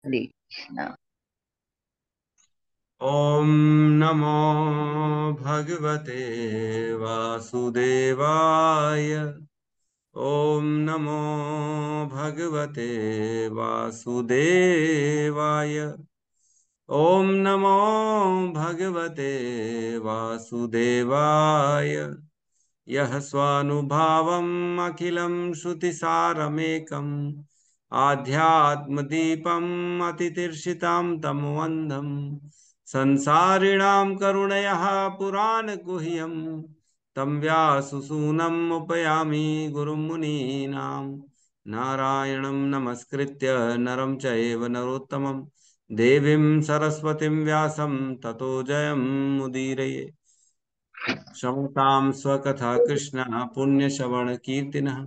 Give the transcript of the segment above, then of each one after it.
हरे कृष्णा। ॐ नमो भगवते वासुदेवाय। ॐ नमो भगवते वासुदेवाय। ॐ नमो भगवते वासुदेवाय। यः स्वानुभावम् अखिलं श्रुतिसारमेकम् आध्यात्मदीपम् अतितीर्षितां तमोऽन्धम् संसारिणां करुणयः पुराणगुह्यम् तं व्याससूनम् उपयामि गुरुं मुनीनां। नारायणं नमस्कृत्य नरं चैव नरोत्तमं देवीं सरस्वतीं व्यासं ततो जयमुदीरये। क्षमतां स्वकथा कृष्ण पुण्यश्रवण कीर्तिनः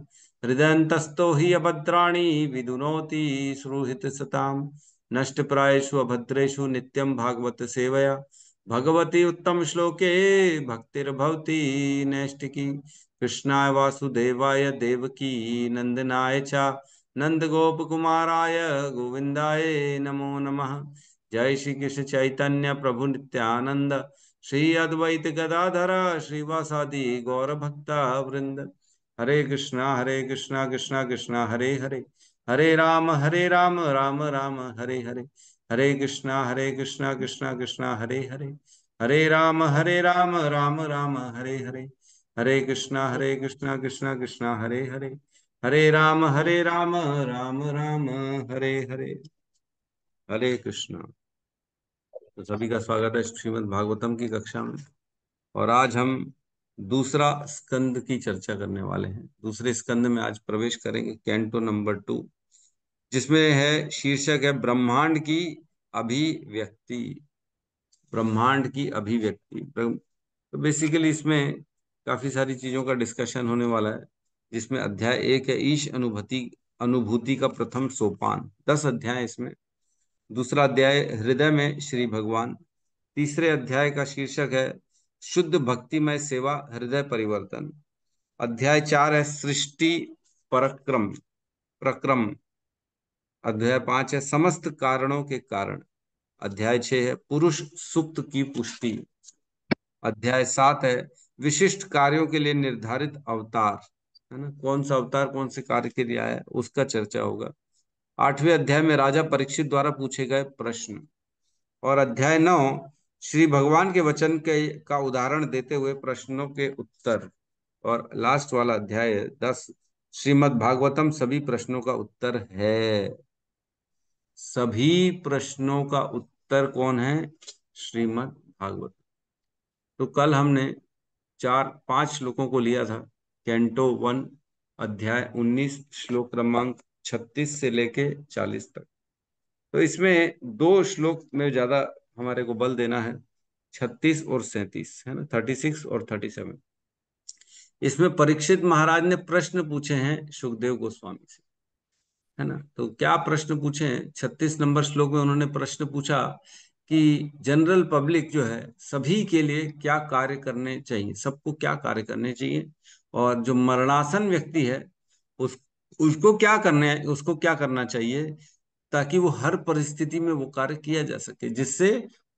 हृदयन्तस्थो हि अभद्राणि विदुनोति श्रुहित सताम् नष्टप्रायेषु अभद्रेषु नित्यं भागवत सेवया भगवती उत्तम श्लोके भक्तिर्भवति नैष्टिकी। कृष्णाय वासुदेवाय देवकी नंदनाय च नंद गोप कुमाराय गोविंदाय नमो नमः। जय श्री कृष्ण चैतन्य प्रभु नित्यानंद श्री अद्वैत गदाधर श्रीवासादि गौर भक्ता वृंद। हरे कृष्णा कृष्णा कृष्णा हरे हरे, हरे राम राम राम हरे हरे। हरे कृष्णा कृष्णा कृष्णा हरे हरे, हरे राम राम राम हरे हरे। हरे कृष्णा कृष्णा कृष्णा हरे हरे, हरे राम राम राम हरे हरे। हरे कृष्णा। तो सभी का स्वागत है श्रीमद् भागवतम की कक्षा में। और आज हम दूसरा स्कंद की चर्चा करने वाले हैं। दूसरे स्कंद में आज प्रवेश करेंगे, कैंटो नंबर 2, जिसमें है शीर्षक है ब्रह्मांड की अभिव्यक्ति। ब्रह्मांड की अभिव्यक्ति। तो बेसिकली इसमें काफी सारी चीजों का डिस्कशन होने वाला है, जिसमें अध्याय 1 है ईश अनुभूति, अनुभूति का प्रथम सोपान। 10 अध्याय इसमें। दूसरा अध्याय हृदय में श्री भगवान। तीसरे अध्याय का शीर्षक है शुद्ध भक्तिमय सेवा हृदय परिवर्तन। अध्याय 4 है सृष्टि पराक्रम प्रक्रम। अध्याय 5 है समस्त कारणों के कारण। अध्याय 6 है पुरुष सुप्त की पुष्टि। अध्याय 7 है विशिष्ट कार्यों के लिए निर्धारित अवतार, है ना, कौन सा अवतार कौन से कार्य के लिए आया है उसका चर्चा होगा। 8वें अध्याय में राजा परीक्षित द्वारा पूछे गए प्रश्न। और अध्याय 9 श्री भगवान के वचन के का उदाहरण देते हुए प्रश्नों के उत्तर। और लास्ट वाला अध्याय 10 श्रीमद् भागवतम सभी प्रश्नों का उत्तर है। सभी प्रश्नों का उत्तर कौन है? श्रीमद् भागवत। तो कल हमने 4-5 श्लोकों को लिया था। कैंटो 1 अध्याय 19 श्लोक क्रमांक 36 से लेके 40 तक। तो इसमें 2 श्लोक में ज्यादा हमारे को बल देना है, 36 और 37, है ना, 36 और 37। इसमें परीक्षित महाराज ने प्रश्न पूछे हैं सुखदेव गोस्वामी से, है ना। तो क्या प्रश्न पूछे हैं? 36 नंबर श्लोक में उन्होंने प्रश्न पूछा कि जनरल पब्लिक जो है सभी के लिए क्या कार्य करने चाहिए, सबको क्या कार्य करने चाहिए, और जो मरणासन व्यक्ति है उस उसको क्या करने उसको क्या करना चाहिए, ताकि वो हर परिस्थिति में वो कार्य किया जा सके, जिससे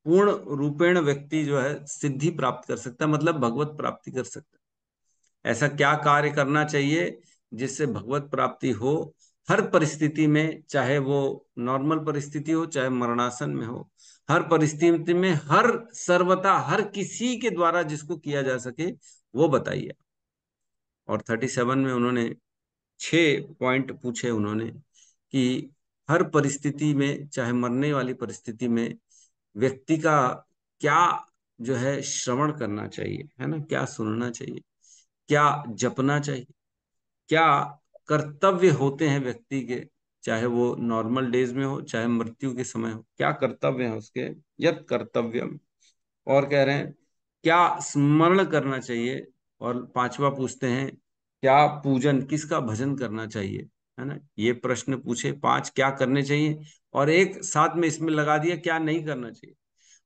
पूर्ण रूपेण व्यक्ति जो है सिद्धि प्राप्त कर सकता है, मतलब भगवत प्राप्ति कर सकता है। ऐसा क्या कार्य करना चाहिए जिससे भगवत प्राप्ति हो हर परिस्थिति में, चाहे वो नॉर्मल परिस्थिति हो चाहे मरणासन में हो, हर परिस्थिति में, हर सर्वथा हर किसी के द्वारा जिसको किया जा सके वो बताइए। और 37 में उन्होंने 6 पॉइंट पूछे उन्होंने कि हर परिस्थिति में, चाहे मरने वाली परिस्थिति में, व्यक्ति का क्या जो है श्रवण करना चाहिए, है ना, क्या सुनना चाहिए, क्या जपना चाहिए, क्या कर्तव्य होते हैं व्यक्ति के, चाहे वो नॉर्मल डेज में हो चाहे मृत्यु के समय हो, क्या कर्तव्य है उसके, यत कर्तव्यम। और कह रहे हैं क्या स्मरण करना चाहिए। और 5वां पूछते हैं क्या पूजन, किसका भजन करना चाहिए, है ना। ये प्रश्न पूछे 5 क्या करने चाहिए, और एक साथ में इसमें लगा दिया क्या नहीं करना चाहिए,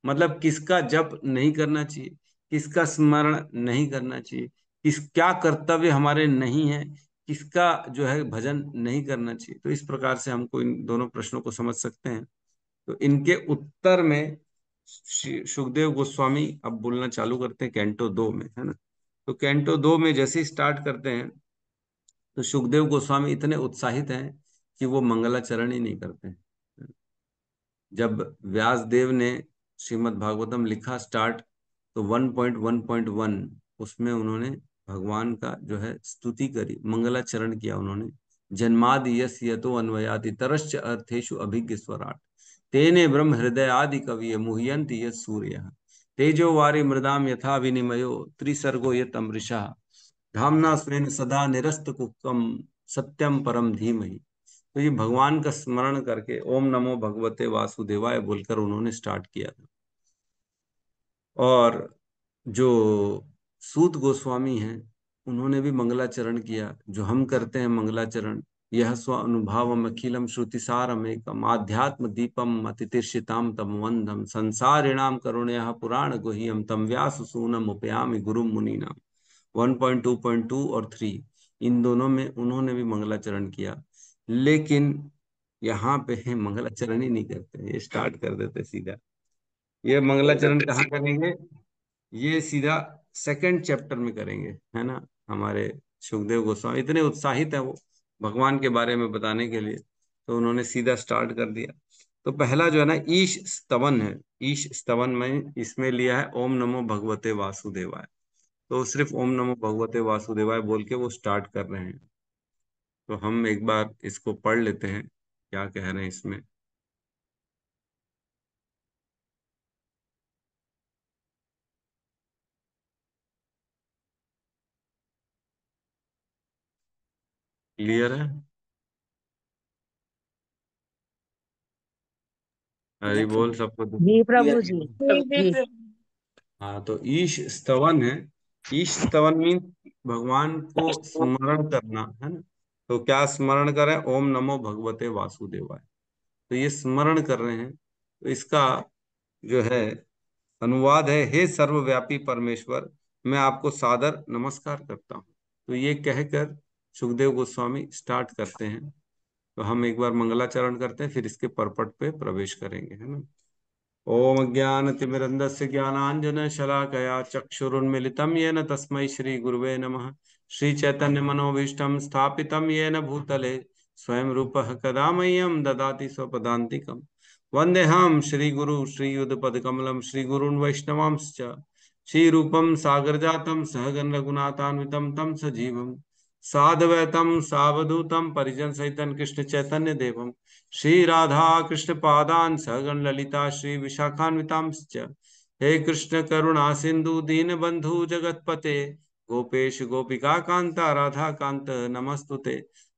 मतलब किसका जप नहीं करना चाहिए, किसका स्मरण नहीं करना चाहिए, किस क्या कर्तव्य हमारे नहीं है, किसका जो है भजन नहीं करना चाहिए। तो इस प्रकार से हमको इन दोनों प्रश्नों को समझ सकते हैं। तो इनके उत्तर में सुखदेव गोस्वामी अब बोलना चालू करते हैं कैंटो 2 में, है ना। तो कैंटो 2 में जैसे ही स्टार्ट करते हैं तो सुखदेव गोस्वामी इतने उत्साहित हैं कि वो मंगलाचरण ही नहीं करते हैं। जब व्यास देव ने श्रीमद् भागवतम लिखा स्टार्ट, तो 1.1.1 उसमें उन्होंने भगवान का जो है स्तुति करी, मंगलाचरण किया उन्होंने। जन्मादि यस यतो अन्वयाति तरश्च अर्थेषु अभिज्ञ स्वराट, तेने ब्रह्म हृदय आदि कवि मुह्यन्ति यत् सूर्यः, तेजो वारि मृदाम यथा विनिमयो त्रिसर्गो यत् अमृषा, धाम्ना स्वेन सदा निरस्त कुक्कम सत्यम परम धीमहि। तो ये भगवान का स्मरण करके ओम नमो भगवते वासुदेवाय बोलकर उन्होंने स्टार्ट किया था। और जो सूत गोस्वामी हैं उन्होंने भी मंगलाचरण किया, जो हम करते हैं मंगलाचरण। यह स्व अनुभवम अखिलम श्रुतिसारम एकम आध्यात्म दीपम अतितीर्षिताम तम वंदम संसारिणाम करुणया पुराण गुह्यम तम व्यास सूनम उपयामि गुरु मुनीनाम। 1.2.2 और 3 इन दोनों में उन्होंने भी मंगलाचरण किया। लेकिन यहाँ पे मंगलाचरण ही नहीं करते, ये स्टार्ट कर देते सीधा। ये मंगलाचरण कहाँ करेंगे? ये सीधा सेकंड चैप्टर में करेंगे, है ना। हमारे सुखदेव गोस्वामी इतने उत्साहित है वो भगवान के बारे में बताने के लिए, तो उन्होंने सीधा स्टार्ट कर दिया। तो पहला जो है ना ईश स्तवन है। ईश स्तवन में इसमें लिया है ओम नमो भगवते वासुदेवाय। तो सिर्फ ओम नमो भगवते वासुदेवाय बोल के वो स्टार्ट कर रहे हैं। तो हम एक बार इसको पढ़ लेते हैं क्या कह रहे हैं इसमें। क्लियर है? हरि बोल सबको। जी प्रभु जी। जी। हाँ, तो ईश स्तवन है। ईश स्तवन मीन भगवान को स्मरण करना, है ना। तो क्या स्मरण करें? ओम नमो भगवते वासुदेवाय। तो ये स्मरण कर रहे हैं। तो इसका जो है अनुवाद है, हे सर्वव्यापी परमेश्वर, मैं आपको सादर नमस्कार करता हूँ। तो ये कहकर सुखदेव गोस्वामी स्टार्ट करते हैं। तो हम एक बार मंगलाचरण करते हैं, फिर इसके परपट पे प्रवेश करेंगे, है ना। ओम ज्ञानतिमिरन्दस्य ज्ञानाञ्जनशलाकया चक्षुरुन्मिलितं येन तस्मै श्रीगुरुवे नमः। श्रीचैतन्यमनोभीष्टं स्थापितं येन भूतले स्वयं रूपः कदा मह्यं ददाति स्वपदान्तिकम्। वन्देऽहं श्रीगुरु श्रीयुतपदकमलं श्रीगुरून् वैष्णवांश्च श्रीरूपं सागरजातं सहगण रघुनाथान्वितं तं सजीवं साद्वैतं सावधूतं परिजन सहितं कृष्ण चैतन्य देवम् श्री राधा कृष्ण पादान सहगण ललिता श्री विशाखान्वितांश्च। हे कृष्ण करुणा सिंधु दीन बंधु जगतपते गोपेश गोपिका कांता राधा कांत नमस्तुते।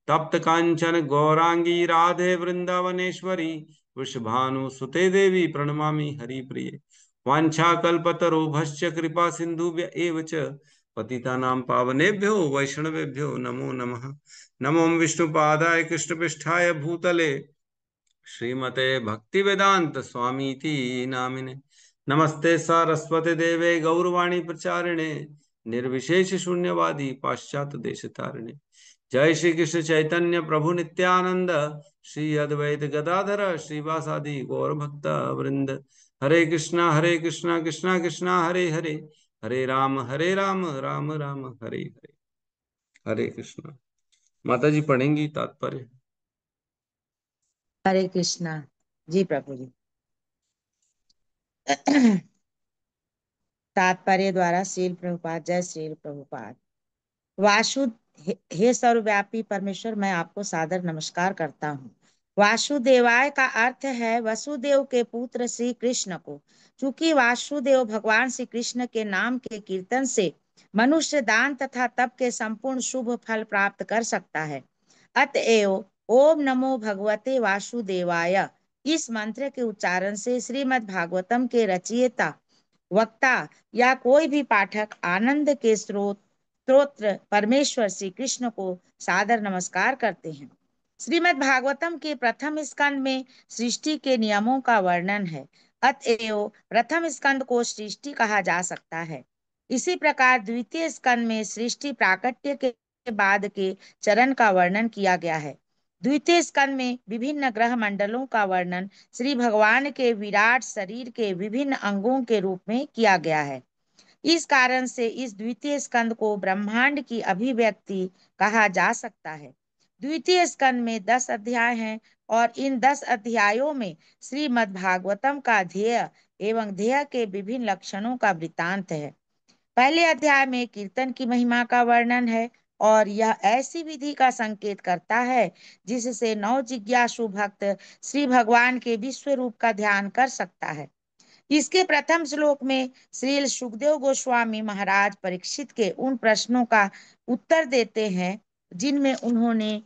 तप्त कांचन गौरांगी राधे वृंदावनेश्वरी वृषभानु सुते देवी प्रणमामि हरिप्रिये। वाञ्छाकल्पतरुभ्यश्च कृपा सिन्धुभ्य एव च पतितानां पावनेभ्यो वैष्णवेभ्यो नमो नमः। नमो विष्णुपादाय कृष्णपृष्ठाय भूतले श्रीमते भक्ति वेदांत स्वामी नामिने। नमस्ते सारस्वती देवे गौरवाणी प्रचारिणे निर्विशेष शून्यवादी पाश्चात्य देश तारिणे। जय श्री कृष्ण चैतन्य प्रभु नित्यानंद श्री अद्वैत गदाधर श्रीवासादि गौर भक्त वृंद। हरे कृष्णा कृष्णा कृष्णा हरे हरे, हरे राम राम राम हरे हरे। हरे कृष्णा। माता जी पढ़ेंगी तात्पर्य। हरे कृष्णा। जी प्रभु जी। तात्पर्य द्वारा श्रील प्रभुपाद। जय श्रील प्रभुपाद। वासु हे सर्वव्यापी परमेश्वर, मैं आपको सादर नमस्कार करता हूँ। वासुदेवाय का अर्थ है वसुदेव के पुत्र श्री कृष्ण को। चूंकि वासुदेव भगवान श्री कृष्ण के नाम के कीर्तन से मनुष्य दान तथा तप के संपूर्ण शुभ फल प्राप्त कर सकता है, अतएव ओम नमो भगवते वासुदेवाय इस मंत्र के उच्चारण से श्रीमद् भागवतम के रचयिता, वक्ता या कोई भी पाठक आनंद के स्तोत्र परमेश्वर श्री कृष्ण को सादर नमस्कार करते हैं। श्रीमद् भागवतम के प्रथम स्कंद में सृष्टि के नियमों का वर्णन है, अतएव प्रथम स्कंद को सृष्टि कहा जा सकता है। इसी प्रकार द्वितीय स्कंद में सृष्टि प्राकट्य के बाद के चरण का वर्णन किया गया है। द्वितीय स्कंद में विभिन्न ग्रह मंडलों का वर्णन श्री भगवान के विराट शरीर के विभिन्न अंगों के रूप में किया गया है। इस कारण से इस द्वितीय स्कंद को ब्रह्मांड की अभिव्यक्ति कहा जा सकता है। द्वितीय स्कंद में 10 अध्याय हैं और इन 10 अध्यायों में श्रीमद् भागवतम का ध्येय एवं ध्येय के विभिन्न लक्षणों का वृत्तांत है। पहले अध्याय में कीर्तन की महिमा का वर्णन है और यह ऐसी विधि का संकेत करता है जिससे नव जिज्ञासु भक्त श्री भगवान के विश्व रूप का ध्यान कर सकता है। इसके प्रथम श्लोक में श्री सुखदेव गोस्वामी महाराज परीक्षित के उन प्रश्नों का उत्तर देते हैं जिनमें उन्होंने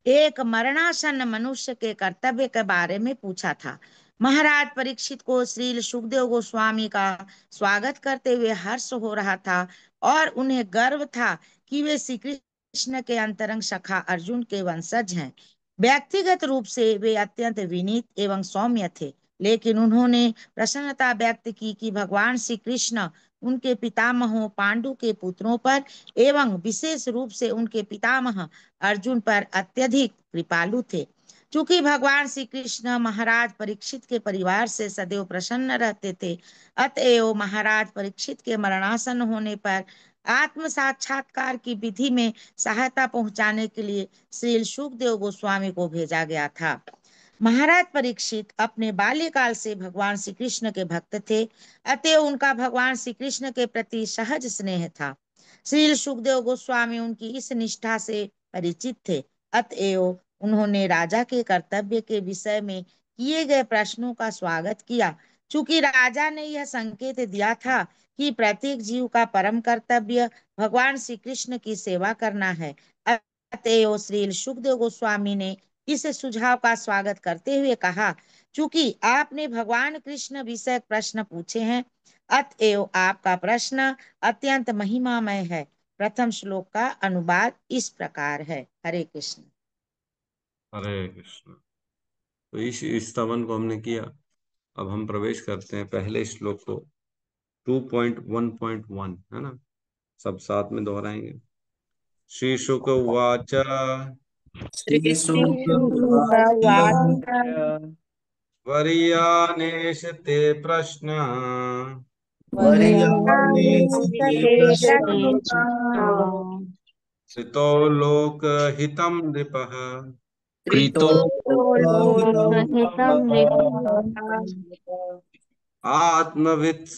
एक मरणासन्न मनुष्य के कर्तव्य के बारे में पूछा था। महाराज परीक्षित को श्री सुखदेव गोस्वामी का स्वागत करते हुए हर्ष हो रहा था और उन्हें गर्व था कि वे श्री कृष्ण के अंतरंग सखा अर्जुन के वंशज हैं। व्यक्तिगत रूप से वे अत्यंत विनीत एवं सौम्य थे, लेकिन उन्होंने प्रसन्नता व्यक्त की कि भगवान श्री कृष्ण उनके पितामहों पांडु के पुत्रों पर एवं विशेष रूप से उनके पितामह अर्जुन पर अत्यधिक कृपालु थे। चूंकि भगवान श्री कृष्ण महाराज परीक्षित के परिवार से सदैव प्रसन्न रहते थे, अतएव महाराज परीक्षित के मरणासन होने पर आत्म साक्षात्कार की विधि में सहायता पहुंचाने के लिए श्री सुखदेव गोस्वामी को भेजा गया था। महाराज परीक्षित अपने बाल्यकाल से भगवान श्री कृष्ण के भक्त थे, अतएव उनका भगवान श्री कृष्ण के प्रति सहज स्नेह था। श्री सुखदेव गोस्वामी उनकी इस निष्ठा से परिचित थे, अतएव उन्होंने राजा के कर्तव्य के विषय में किए गए प्रश्नों का स्वागत किया। चूंकि राजा ने यह संकेत दिया था कि प्रत्येक जीव का परम कर्तव्य भगवान श्री कृष्ण की सेवा करना है, अतएव श्री सुखदेव गोस्वामी ने इस सुझाव का स्वागत करते हुए कहा, चूंकि आपने भगवान कृष्ण विषयक प्रश्न पूछे हैं, अतएव आपका प्रश्न अत्यंत महिमामय है। प्रथम श्लोक का अनुवाद इस प्रकार है। हरे कृष्ण। हरे कृष्ण। तो इस स्तवन को हमने किया। अब हम प्रवेश करते हैं पहले श्लोक को, 2.1.1 है ना, सब साथ में दोहराएंगे। श्री शुक उवाच श्रीशुकवाच वर्यानेश ते प्रश्न वर्याणेष ते प्रश्नाः कृतो लोकहितं नृपः कृतो लोकहितं आत्मवित्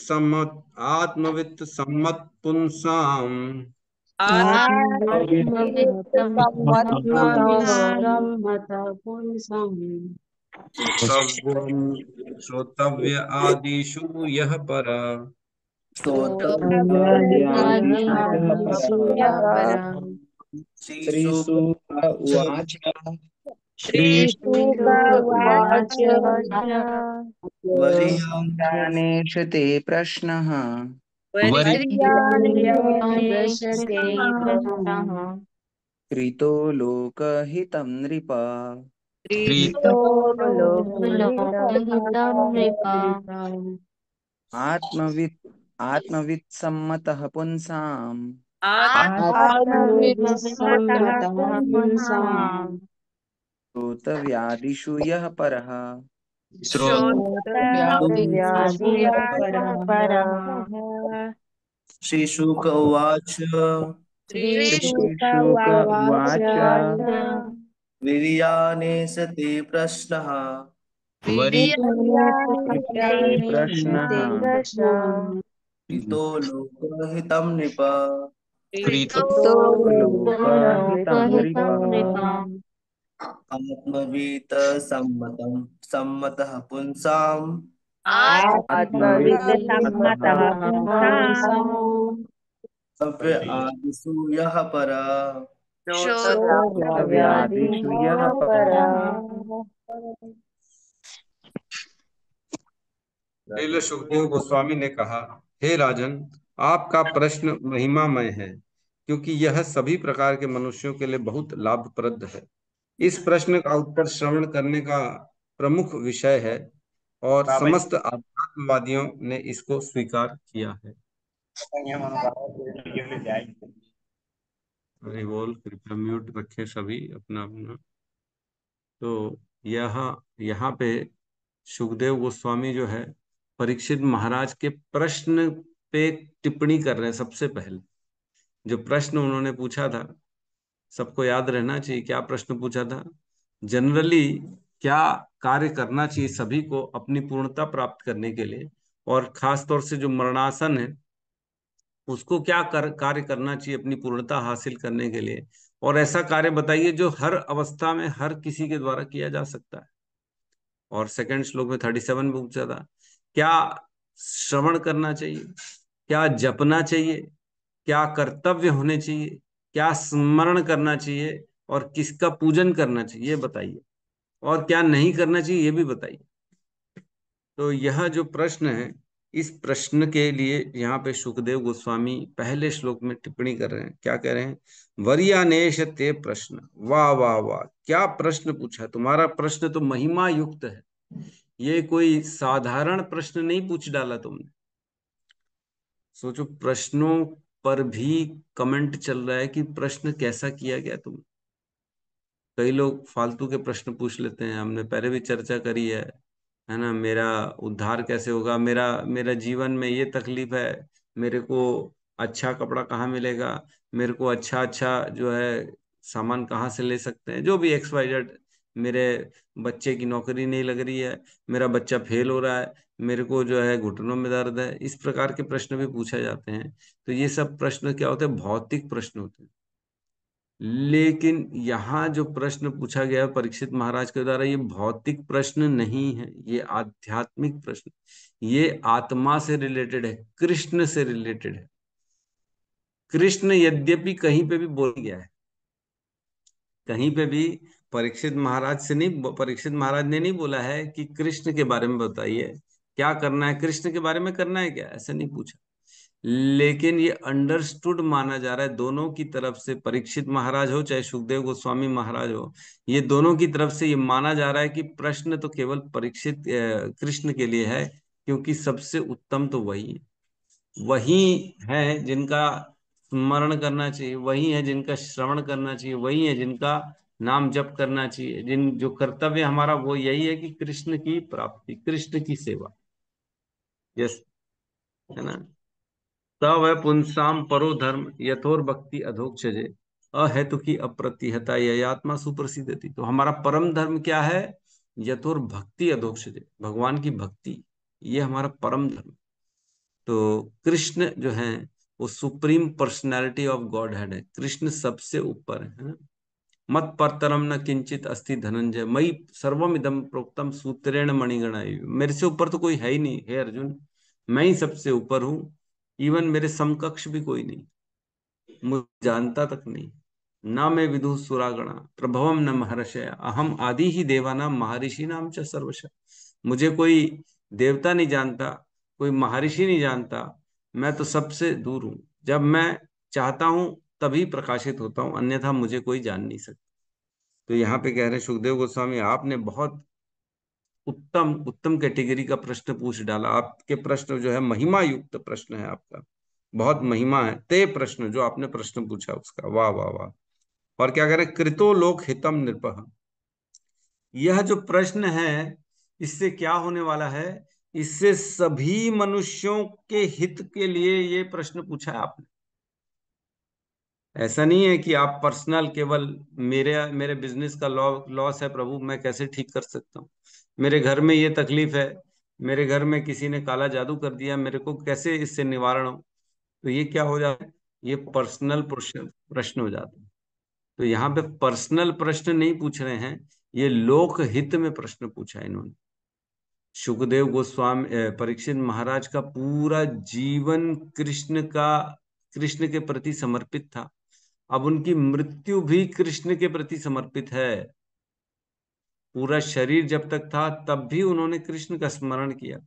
सम्मत पुंसाम् श्रोतव्यम श्रोतव्य आदिषु यः पर श्रोतव्यादिषु यः परः श्रीशुक उवाच श्रीशुक उवाच वर्यानेष ते प्रश्नः वर्यान्वेषते कृतो लोकहितं नृप प्रीतो आत्मवित् आत्मवित्सम्मतः पुंसाम् आत्मविस्मतः पुंसाम् श्रोतव्यादिषु यः परः श्रोतव्यादिषु यः परः। श्रीशुक उवाच श्रीशुक श्रीशुक उवाच उवाच वीर्यानेष ते प्रश्नः वीर्याणि प्रश्नः ते प्रश्न कृतो लोकहितं नृप प्रीतो लोकहितं नृप आत्मवीत सम्मतः पुंसाम् आत्मवित् आत्मवित्सम्मतः सम्मतः पुंसाम् सव्य आदिषु यः परः श्रोतव्यादिषु यः परः। श्रील सुखदेव गोस्वामी ने कहा, हे राजन, आपका प्रश्न महिमामय है क्योंकि यह सभी प्रकार के मनुष्यों के लिए बहुत लाभप्रद है। इस प्रश्न का उत्तर श्रवण करने का प्रमुख विषय है और समस्त आध्यात्मवादियों ने इसको स्वीकार किया है। हरि बोल। कृपया म्यूट रखें सभी अपना अपना। तो यह यहाँ पे सुखदेव गोस्वामी जो है परीक्षित महाराज के प्रश्न पे टिप्पणी कर रहे हैं। सबसे पहले जो प्रश्न उन्होंने पूछा था, सबको याद रहना चाहिए क्या प्रश्न पूछा था। जनरली क्या कार्य करना चाहिए सभी को अपनी पूर्णता प्राप्त करने के लिए, और खास तौर से जो मरणासन है उसको क्या कार्य करना चाहिए अपनी पूर्णता हासिल करने के लिए, और ऐसा कार्य बताइए जो हर अवस्था में हर किसी के द्वारा किया जा सकता है। और सेकंड श्लोक में 37 में पूछा था क्या श्रवण करना चाहिए, क्या जपना चाहिए, क्या कर्तव्य होने चाहिए, क्या स्मरण करना चाहिए, और किसका पूजन करना चाहिए ये बताइए, और क्या नहीं करना चाहिए ये भी बताइए। तो यह जो प्रश्न है, इस प्रश्न के लिए यहाँ पे सुखदेव गोस्वामी पहले श्लोक में टिप्पणी कर रहे हैं। क्या कह रहे हैं? वरियानेश ते प्रश्न, वाह वाह वाह, क्या प्रश्न पूछा, तुम्हारा प्रश्न तो महिमा युक्त है। ये कोई साधारण प्रश्न नहीं पूछ डाला तुमने। सोचो, प्रश्नों पर भी कमेंट चल रहा है कि प्रश्न कैसा किया गया तुम। कई लोग फालतू के प्रश्न पूछ लेते हैं, हमने पहले भी चर्चा करी है ना। मेरा उद्धार कैसे होगा, मेरा मेरा जीवन में ये तकलीफ है, मेरे को अच्छा कपड़ा कहाँ मिलेगा, मेरे को अच्छा अच्छा जो है सामान कहाँ से ले सकते हैं, जो भी एक्स वाई जेड, मेरे बच्चे की नौकरी नहीं लग रही है, मेरा बच्चा फेल हो रहा है, मेरे को जो है घुटनों में दर्द है, इस प्रकार के प्रश्न भी पूछे जाते हैं। तो ये सब प्रश्न क्या होते हैं? भौतिक प्रश्न होते हैं। लेकिन यहाँ जो प्रश्न पूछा गया है परीक्षित महाराज के द्वारा, ये भौतिक प्रश्न नहीं है, ये आध्यात्मिक प्रश्न, ये आत्मा से रिलेटेड है, कृष्ण से रिलेटेड है। कृष्ण यद्यपि कहीं पे भी बोल गया है, कहीं पे भी परीक्षित महाराज से नहीं, परीक्षित महाराज ने नहीं बोला है कि कृष्ण के बारे में बताइए क्या करना है, कृष्ण के बारे में करना है क्या, ऐसा नहीं पूछा। लेकिन ये अंडरस्टूड माना जा रहा है दोनों की तरफ से, परीक्षित महाराज हो चाहे सुखदेव गोस्वामी महाराज हो, ये दोनों की तरफ से ये माना जा रहा है कि प्रश्न तो केवल परीक्षित कृष्ण के लिए है, क्योंकि सबसे उत्तम तो वही है। वही है जिनका स्मरण करना चाहिए, वही है जिनका श्रवण करना चाहिए, वही है जिनका नाम जप करना चाहिए, जिन जो कर्तव्य हमारा वो यही है कि कृष्ण की प्राप्ति, कृष्ण की सेवा। यस, है ना। तव पुंसाम परो धर्म यथोर भक्ति अधोक्षजे, अहेतु की अप्रतिहता ययात्मा सुप्रसिद्धति। तो हमारा परम धर्म क्या है? यथोर भक्ति अधोक्षजे, भगवान की भक्ति, ये हमारा परम धर्म। तो कृष्ण जो है वो supreme personality of God head है, कृष्ण सबसे ऊपर है ना। मत परतरम न किंचित अस्ति धनंजय, मई सर्वम इदम प्रोक्तम सूत्रेण मणिगणा। मेरे से ऊपर तो कोई है ही नहीं हे अर्जुन, मैं ही सबसे ऊपर हूँ। इवन मेरे समकक्ष भी कोई नहीं, मुझे जानता तक नहीं। ना मैं विदुः सुरागणा प्रभवम न महर्षय, अहम आदि ही देवानाम महर्षि नाम च सर्वश। मुझे कोई देवता नहीं जानता, कोई महर्षि नहीं जानता, मैं तो सबसे दूर हूँ। जब मैं चाहता हूँ तभी प्रकाशित होता हूँ, अन्यथा मुझे कोई जान नहीं सकता। तो यहाँ पे कह रहे हैं सुखदेव गोस्वामी, आपने बहुत उत्तम उत्तम कैटेगरी का प्रश्न पूछ डाला। आपके प्रश्न जो है महिमा युक्त प्रश्न है आपका, बहुत महिमा है ते प्रश्न जो आपने प्रश्न पूछा उसका, वाह वाह वाह। और क्या करें? कृतो लोक हितम नृपः, यह जो प्रश्न है इससे क्या होने वाला है? इससे सभी मनुष्यों के हित के लिए ये प्रश्न पूछा है आपने। ऐसा नहीं है कि आप पर्सनल केवल मेरे मेरे बिजनेस का लॉस है प्रभु, मैं कैसे ठीक कर सकता हूँ, मेरे घर में ये तकलीफ है, मेरे घर में किसी ने काला जादू कर दिया, मेरे को कैसे इससे निवारण हो। तो ये क्या हो जाता है? ये पर्सनल प्रश्न प्रश्न हो जाता है। तो यहाँ पे पर्सनल प्रश्न नहीं पूछ रहे हैं, ये लोक हित में प्रश्न पूछा है इन्होंने। सुखदेव गोस्वामी परीक्षित महाराज का पूरा जीवन कृष्ण के प्रति समर्पित था। अब उनकी मृत्यु भी कृष्ण के प्रति समर्पित है। पूरा शरीर जब तक था तब भी उन्होंने कृष्ण का स्मरण किया,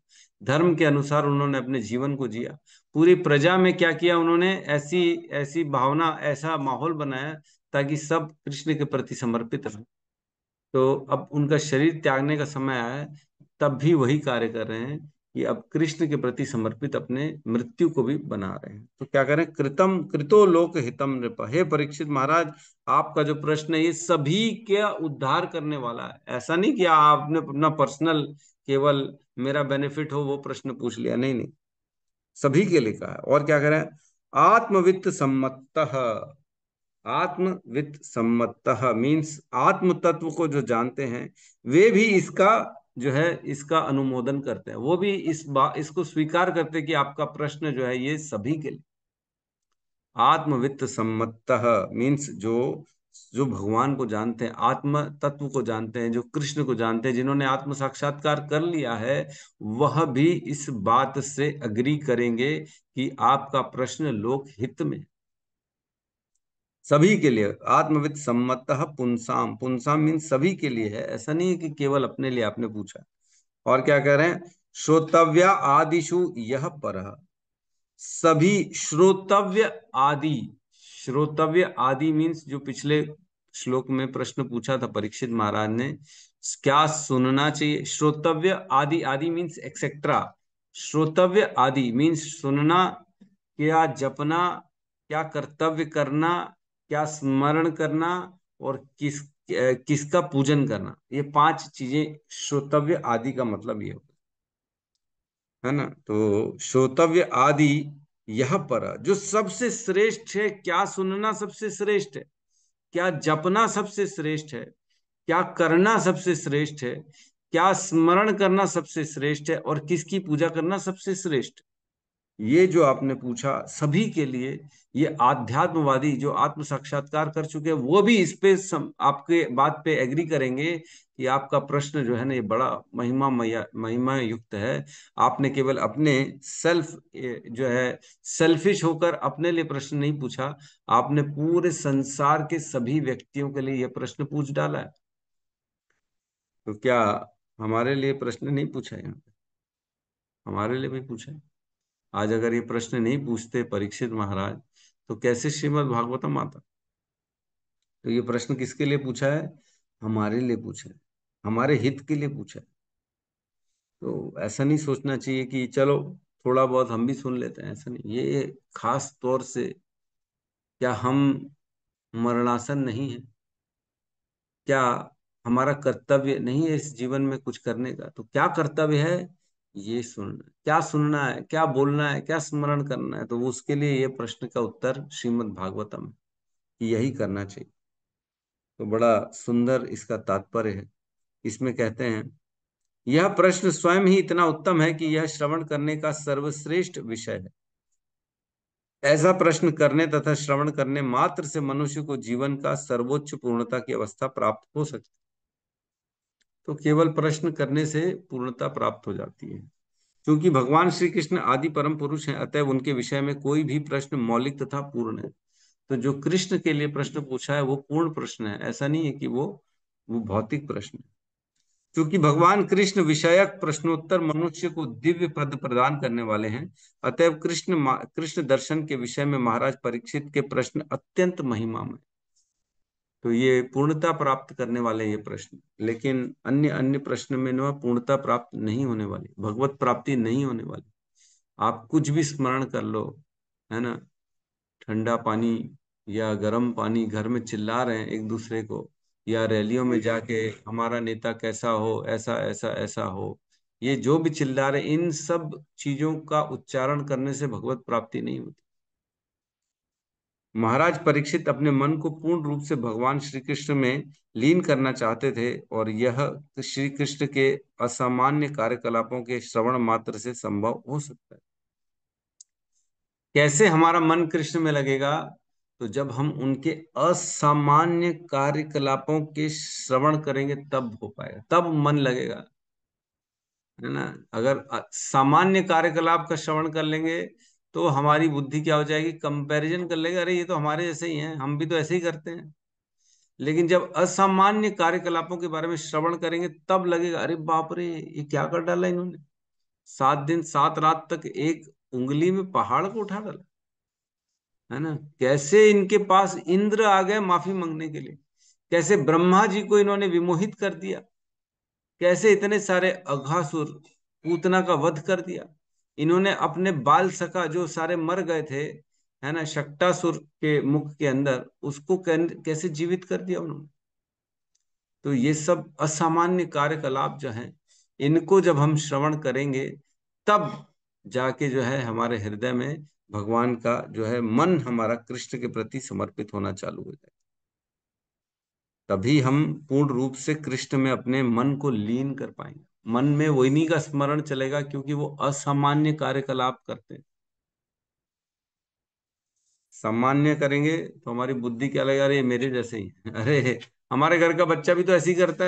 धर्म के अनुसार उन्होंने अपने जीवन को जिया। पूरी प्रजा में क्या किया उन्होंने? ऐसी ऐसी भावना, ऐसा माहौल बनाया ताकि सब कृष्ण के प्रति समर्पित रहे। तो अब उनका शरीर त्यागने का समय आया है, तब भी वही कार्य कर रहे हैं। कि अब कृष्ण के प्रति समर्पित अपने मृत्यु को भी बना रहे हैं। तो क्या करें, कृतम कृतो लोक हितम नृप। हे परीक्षित महाराज, आपका जो प्रश्न है ये सभी के उद्धार करने वाला है। ऐसा नहीं कि आपने अपना पर्सनल केवल मेरा बेनिफिट हो वो प्रश्न पूछ लिया, नहीं नहीं, सभी के लिए कहा है। और क्या करें, आत्मवित्त सम्मतः। आत्मवित्त सम्मतः मीन्स आत्म तत्व को जो जानते हैं वे भी इसका जो है इसका अनुमोदन करते हैं, वो भी इसको स्वीकार करते हैं कि आपका प्रश्न जो है ये सभी के लिए। आत्मवित्त सम्मतः मीन्स जो जो भगवान को जानते हैं, आत्म तत्व को जानते हैं, जो कृष्ण को जानते हैं, जिन्होंने आत्म साक्षात्कार कर लिया है, वह भी इस बात से अग्री करेंगे कि आपका प्रश्न लोक हित में, सभी के लिए। आत्मविद सम्मतः पुंसाम, पुंसाम मीन सभी के लिए है, ऐसा नहीं है कि केवल अपने लिए आपने पूछा। और क्या कह रहे हैं, श्रोतव्य आदिशु यह परः। सभी श्रोतव्य आदि, श्रोतव्य आदि मीन्स जो पिछले श्लोक में प्रश्न पूछा था परीक्षित महाराज ने, क्या सुनना चाहिए। श्रोतव्य आदि, आदि मीन्स एक्सेट्रा। श्रोतव्य आदि मीन्स सुनना, क्या जपना, क्या कर्तव्य करना, क्या स्मरण करना, और किसका पूजन करना, ये 5 चीजें श्रोतव्य आदि का मतलब ये होता है ना। तो श्रोतव्य आदि यह पर, जो सबसे श्रेष्ठ है, क्या सुनना सबसे श्रेष्ठ है, क्या जपना सबसे श्रेष्ठ है, क्या करना सबसे श्रेष्ठ है, क्या स्मरण करना सबसे श्रेष्ठ है, और किसकी पूजा करना सबसे श्रेष्ठ। ये जो आपने पूछा सभी के लिए, ये आध्यात्मवादी जो आत्म साक्षात्कार कर चुके हैं वो भी इस पे आपके बात पे एग्री करेंगे कि आपका प्रश्न जो है ना ये बड़ा महिमा युक्त है। आपने केवल अपने सेल्फ जो है सेल्फिश होकर अपने लिए प्रश्न नहीं पूछा, आपने पूरे संसार के सभी व्यक्तियों के लिए यह प्रश्न पूछ डाला है। तो क्या हमारे लिए प्रश्न नहीं पूछा है यहाँ पे? हमारे लिए भी पूछा है। आज अगर ये प्रश्न नहीं पूछते परीक्षित महाराज तो कैसे श्रीमद् भागवतम आता। तो ये प्रश्न किसके लिए पूछा है, हमारे लिए पूछा है, हमारे हित के लिए पूछा है। तो ऐसा नहीं सोचना चाहिए कि चलो थोड़ा बहुत हम भी सुन लेते हैं, ऐसा नहीं। ये खास तौर से, क्या हम मरणासन नहीं है, क्या हमारा कर्तव्य नहीं है इस जीवन में कुछ करने का। तो क्या कर्तव्य है, ये सुनना, क्या सुनना है, क्या बोलना है, क्या स्मरण करना है। तो उसके लिए ये प्रश्न का उत्तर श्रीमद् भागवतम है कि यही करना चाहिए। तो बड़ा सुंदर इसका तात्पर्य है। इसमें कहते हैं, यह प्रश्न स्वयं ही इतना उत्तम है कि यह श्रवण करने का सर्वश्रेष्ठ विषय है। ऐसा प्रश्न करने तथा श्रवण करने मात्र से मनुष्य को जीवन का सर्वोच्च पूर्णता की अवस्था प्राप्त हो सकती है। तो केवल प्रश्न करने से पूर्णता प्राप्त हो जाती है। क्योंकि भगवान श्री कृष्ण आदि परम पुरुष हैं, अतः उनके विषय में कोई भी प्रश्न मौलिक तथा पूर्ण है। तो जो कृष्ण के लिए प्रश्न पूछा है वो पूर्ण प्रश्न है, ऐसा नहीं है कि वो भौतिक प्रश्न है। क्योंकि भगवान कृष्ण विषयक प्रश्नोत्तर मनुष्य को दिव्य पद प्रदान करने वाले हैं, अतएव कृष्ण दर्शन के विषय में महाराज परीक्षित के प्रश्न अत्यंत महिमामय। तो ये पूर्णता प्राप्त करने वाले ये प्रश्न, लेकिन अन्य अन्य प्रश्न में न पूर्णता प्राप्त नहीं होने वाली, भगवत प्राप्ति नहीं होने वाली। आप कुछ भी स्मरण कर लो, है ना, ठंडा पानी या गर्म पानी, घर में चिल्ला रहे हैं एक दूसरे को, या रैलियों में जाके हमारा नेता कैसा हो, ऐसा ऐसा ऐसा हो, ये जो भी चिल्ला रहे, इन सब चीजों का उच्चारण करने से भगवत प्राप्ति नहीं होती। महाराज परीक्षित अपने मन को पूर्ण रूप से भगवान श्री कृष्ण में लीन करना चाहते थे, और यह श्री कृष्ण के असामान्य कार्यकलापों के श्रवण मात्र से संभव हो सकता है। कैसे हमारा मन कृष्ण में लगेगा, तो जब हम उनके असामान्य कार्यकलापों के श्रवण करेंगे तब हो पाएगा, तब मन लगेगा, है ना। अगर सामान्य कार्यकलाप का श्रवण कर लेंगे तो हमारी बुद्धि क्या हो जाएगी, कंपैरिजन कर लेगा, अरे ये तो हमारे जैसे ही हैं, हम भी तो ऐसे ही करते हैं। लेकिन जब असामान्य कार्यकलापों के बारे में श्रवण करेंगे तब लगेगा, अरे बाप रे ये क्या कर डाला इन्होंने, 7 दिन 7 रात तक एक उंगली में पहाड़ को उठा डाला, है ना। कैसे इनके पास इंद्र आ गए माफी मांगने के लिए, कैसे ब्रह्मा जी को इन्होंने विमोहित कर दिया, कैसे इतने सारे अघासुर पूतना का वध कर दिया। इन्होंने अपने बाल सखा जो सारे मर गए थे, है ना, शक्टासुर के मुख के अंदर, उसको कैसे जीवित कर दिया उन्होंने। तो ये सब असामान्य कार्यकलाप जो हैं, इनको जब हम श्रवण करेंगे, तब जाके जो है हमारे हृदय में भगवान का जो है मन हमारा कृष्ण के प्रति समर्पित होना चालू हो जाए। तभी हम पूर्ण रूप से कृष्ण में अपने मन को लीन कर पाएंगे। मन में वही का स्मरण चलेगा, क्योंकि वो असामान्य कार्यकलाप करते हैं। सामान्य करेंगे तो हमारी बुद्धि क्या लगेगा, अरे ये मेरे जैसे ही है। अरे हमारे घर का बच्चा भी तो ऐसे ही करता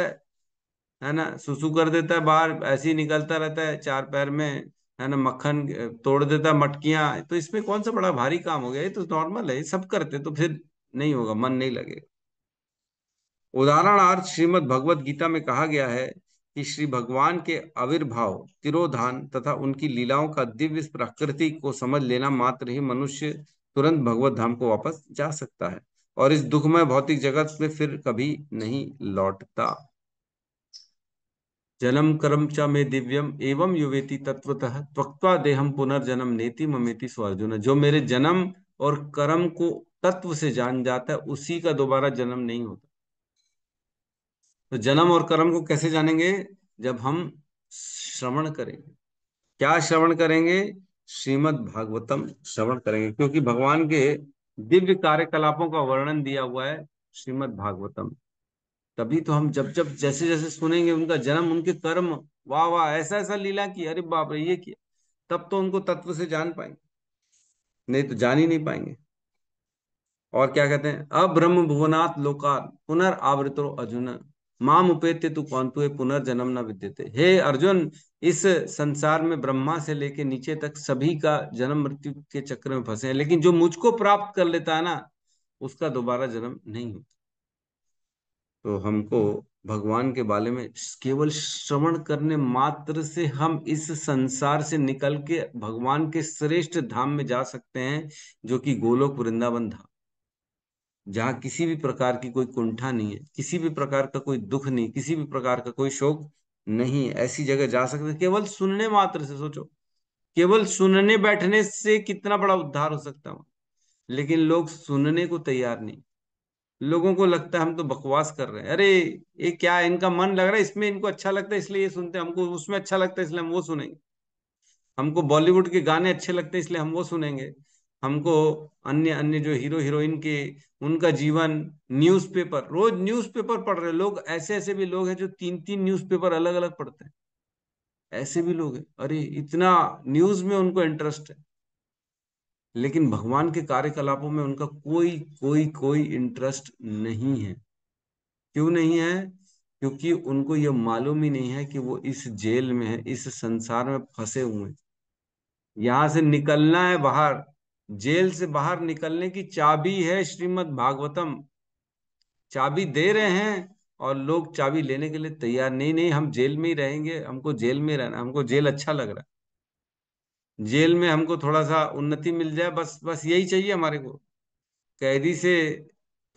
है ना, सुसु कर देता है बाहर, ऐसे ही निकलता रहता है चार पैर में, है ना, मक्खन तोड़ देता है मटकियां, तो इसमें कौन सा बड़ा भारी काम हो गया, ये तो नॉर्मल है, ये सब करते, तो फिर नहीं होगा, मन नहीं लगेगा। उदाहरणार्थ श्रीमद् भगवत गीता में कहा गया है कि श्री भगवान के आविर्भाव, तिरोधान तथा उनकी लीलाओं का दिव्य प्रकृति को समझ लेना मात्र ही मनुष्य तुरंत भगवत धाम को वापस जा सकता है और इस दुखमय भौतिक जगत में फिर कभी नहीं लौटता। जन्म कर्म च मे दिव्यम एवं युवेति तत्वतः त्यक्त्वा देहम पुनर्जन्म नेति ममेति सो अर्जुन। जो मेरे जन्म और कर्म को तत्व से जान जाता है, उसी का दोबारा जन्म नहीं होता। तो जन्म और कर्म को कैसे जानेंगे? जब हम श्रवण करेंगे। क्या श्रवण करेंगे? श्रीमद् भागवतम श्रवण करेंगे, क्योंकि भगवान के दिव्य कार्यकलापों का वर्णन दिया हुआ है श्रीमद् भागवतम। तभी तो हम जब जब जैसे जैसे सुनेंगे उनका जन्म, उनके कर्म, वाह वाह ऐसा ऐसा लीला की, अरे बाप रे ये किया, तब तो उनको तत्व से जान पाएंगे, नहीं तो जान ही नहीं पाएंगे। और क्या कहते हैं, अब्रह्म भुवनात् लोकात् पुनर्आवृतो अर्जुन माम उपेत्य तु कौनतु पुनर्जन्म न विद्यते। हे अर्जुन, इस संसार में ब्रह्मा से लेके नीचे तक सभी का जन्म मृत्यु के चक्र में फंसे हैं, लेकिन जो मुझको प्राप्त कर लेता है ना, उसका दोबारा जन्म नहीं होता। तो हमको भगवान के बारे में केवल श्रवण करने मात्र से हम इस संसार से निकल के भगवान के श्रेष्ठ धाम में जा सकते हैं, जो कि गोलोक वृंदावन धाम, जहाँ किसी भी प्रकार की कोई कुंठा नहीं है, किसी भी प्रकार का कोई दुख नहीं, किसी भी प्रकार का कोई शोक नहीं है। ऐसी जगह जा सकते हैं केवल सुनने मात्र से। सोचो, केवल सुनने बैठने से कितना बड़ा उद्धार हो सकता है। लेकिन लोग सुनने को तैयार नहीं। लोगों को लगता है हम तो बकवास कर रहे हैं, अरे ये क्या है, इनका मन लग रहा है इसमें, इनको अच्छा लगता है इसलिए ये सुनते हैं, हमको उसमें अच्छा लगता है इसलिए हम वो सुनेंगे, हमको बॉलीवुड के गाने अच्छे लगते हैं इसलिए हम वो सुनेंगे, हमको अन्य अन्य जो हीरो हीरोइन के, उनका जीवन, न्यूज़पेपर, रोज न्यूज़पेपर पढ़ रहे लोग, ऐसे ऐसे भी लोग हैं जो तीन तीन न्यूज़पेपर अलग अलग पढ़ते हैं, ऐसे भी लोग हैं, अरे इतना न्यूज में उनको इंटरेस्ट है। लेकिन भगवान के कार्यकलापों में उनका कोई कोई कोई इंटरेस्ट नहीं है। क्यों नहीं है? क्योंकि उनको ये मालूम ही नहीं है कि वो इस जेल में है, इस संसार में फंसे हुए हैं। यहां से निकलना है बाहर, जेल से बाहर निकलने की चाबी है श्रीमद् भागवतम। चाबी दे रहे हैं और लोग चाबी लेने के लिए तैयार नहीं, नहीं हम जेल में ही रहेंगे, हमको जेल में रहना, हमको जेल अच्छा लग रहा है, जेल में हमको थोड़ा सा उन्नति मिल जाए, बस बस यही चाहिए हमारे को। कैदी से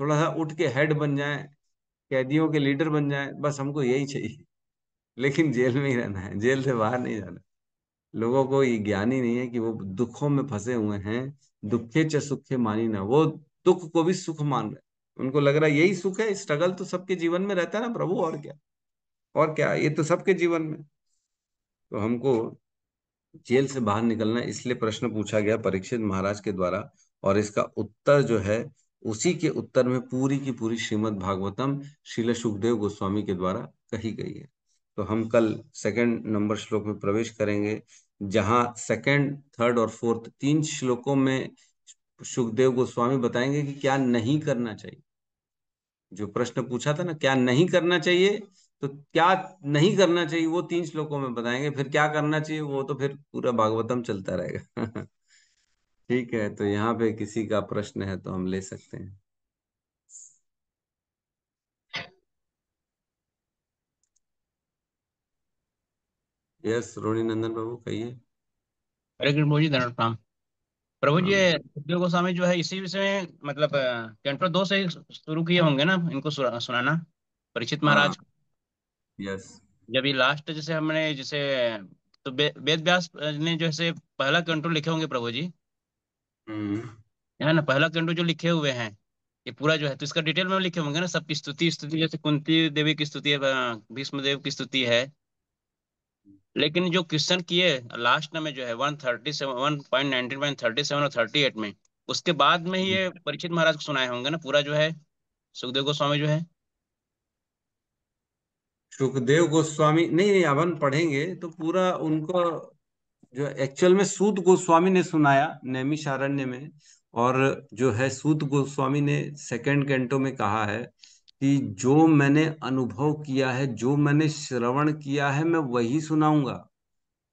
थोड़ा सा उठ के हेड बन जाए, कैदियों के लीडर बन जाए, बस हमको यही चाहिए। लेकिन जेल में ही रहना है, जेल से बाहर नहीं जाना। लोगों को ये ज्ञान ही नहीं है कि वो दुखों में फंसे हुए हैं। दुखे च सुखे मानी ना, वो दुख को भी सुख मान रहे हैं। उनको लग रहा है यही सुख है, स्ट्रगल तो सबके जीवन में रहता है ना प्रभु, और क्या, और क्या, ये तो सबके जीवन में। तो हमको जेल से बाहर निकलना है, इसलिए प्रश्न पूछा गया परीक्षित महाराज के द्वारा, और इसका उत्तर जो है, उसी के उत्तर में पूरी की पूरी श्रीमद् भागवतम श्रील सुखदेव गोस्वामी के द्वारा कही गई है। तो हम कल सेकंड नंबर श्लोक में प्रवेश करेंगे, जहां सेकंड, थर्ड और फोर्थ तीन श्लोकों में सुखदेव गोस्वामी बताएंगे कि क्या नहीं करना चाहिए। जो प्रश्न पूछा था ना, क्या नहीं करना चाहिए, तो क्या नहीं करना चाहिए वो तीन श्लोकों में बताएंगे, फिर क्या करना चाहिए वो तो फिर पूरा भागवतम चलता रहेगा। ठीक है, तो यहाँ पे किसी का प्रश्न है तो हम ले सकते हैं। यस, रोनी नंदन बाबू कहिए। हरे कृष्ण प्रभु जी, दंड प्रणाम। प्रभु जी, हाँ ये सुखदेव गोस्वामी जो है इसी विषय में मतलब कैंटो 2 से ही शुरू किए होंगे ना इनको सुनाना, परीक्षित हाँ। महाराज। यस। जब ये लास्ट जैसे हमने जैसे तो वेद व्यास ने जैसे पहला कंट्रोल लिखे होंगे प्रभु जी, हम्म। है ना, पहला कंट्रोल जो लिखे हुए हैं ये पूरा जो है, तो इसका डिटेल में लिखे होंगे ना, सबकी स्तुति स्तुति, जैसे कुंती देवी की स्तुति है, भीष्म देव की स्तुति है। लेकिन जो क्वेश्चन किए लास्ट में जो है 137, 1.19.37 और 38 में, उसके बाद में ही ये परीक्षित महाराज को सुनाए होंगे ना पूरा जो है, सुखदेव गोस्वामी जो है। सुखदेव गोस्वामी नहीं, नहीं, अपन पढ़ेंगे तो पूरा उनको जो एक्चुअल में सूत गोस्वामी ने सुनाया नैमिषारण्य में। और जो है सूत गोस्वामी ने सेकंड कैंटो में कहा है कि जो मैंने अनुभव किया है, जो मैंने श्रवण किया है, मैं वही सुनाऊंगा।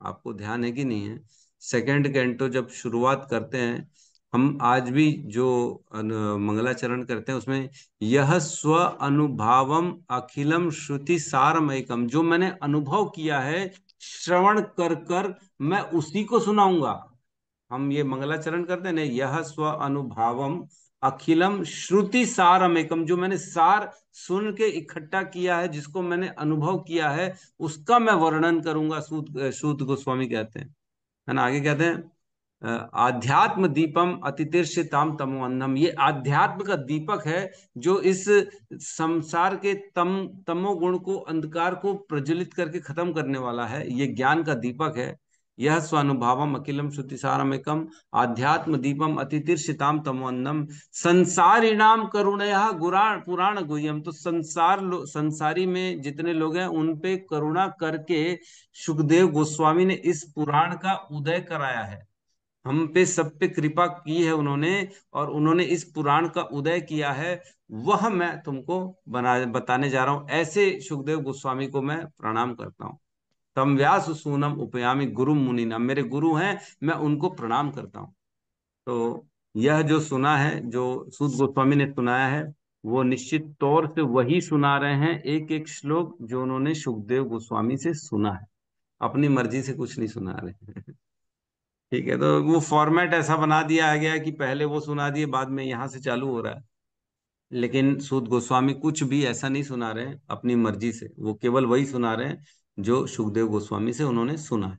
आपको ध्यान है कि नहीं है? सेकंड कैंटो जब शुरुआत करते हैं, हम आज भी जो मंगलाचरण करते हैं उसमें यह स्व अनुभावम अखिलम श्रुति सारमयिकम, जो मैंने अनुभव किया है श्रवण कर कर, मैं उसी को सुनाऊंगा। हम ये मंगलाचरण करते हैं ना, यह स्व अनुभावम अखिलम श्रुति सारमेकम, जो मैंने सार सुन के इकट्ठा किया है, जिसको मैंने अनुभव किया है, उसका मैं वर्णन करूंगा। सूत सूत गोस्वामी कहते हैं, है ना। आगे कहते हैं आध्यात्म दीपम अतितीर्षिताम तमोअन्नम, ये आध्यात्म का दीपक है जो इस संसार के तमोगुण को, अंधकार को प्रज्वलित करके खत्म करने वाला है। ये ज्ञान का दीपक है। यह स्वानुभावम अखिलम श्रुतिसारमेकम आध्यात्म दीपम अतितीर्षिताम तमोअन्नम संसारिणाम करुणया गुराण पुराण गुह्यम, तो संसारी में जितने लोग हैं उन पे करुणा करके सुखदेव गोस्वामी ने इस पुराण का उदय कराया है। हम पे सब पे कृपा की है उन्होंने, और उन्होंने इस पुराण का उदय किया है। वह मैं तुमको बताने जा रहा हूं। ऐसे सुखदेव गोस्वामी को मैं प्रणाम करता हूँ। तम व्यास सूनम उपयामी गुरु मुनि नाम, मेरे गुरु हैं, मैं उनको प्रणाम करता हूँ। तो यह जो सुना है, जो सूत गोस्वामी ने सुनाया है, वो निश्चित तौर से वही सुना रहे हैं, एक एक श्लोक जो उन्होंने सुखदेव गोस्वामी से सुना है। अपनी मर्जी से कुछ नहीं सुना रहे हैं। ठीक है, तो वो फॉर्मेट ऐसा बना दिया गया है कि पहले वो सुना दिए, बाद में यहाँ से चालू हो रहा है। लेकिन सूत गोस्वामी कुछ भी ऐसा नहीं सुना रहे हैं अपनी मर्जी से, वो केवल वही सुना रहे हैं जो सुखदेव गोस्वामी से उन्होंने सुना है।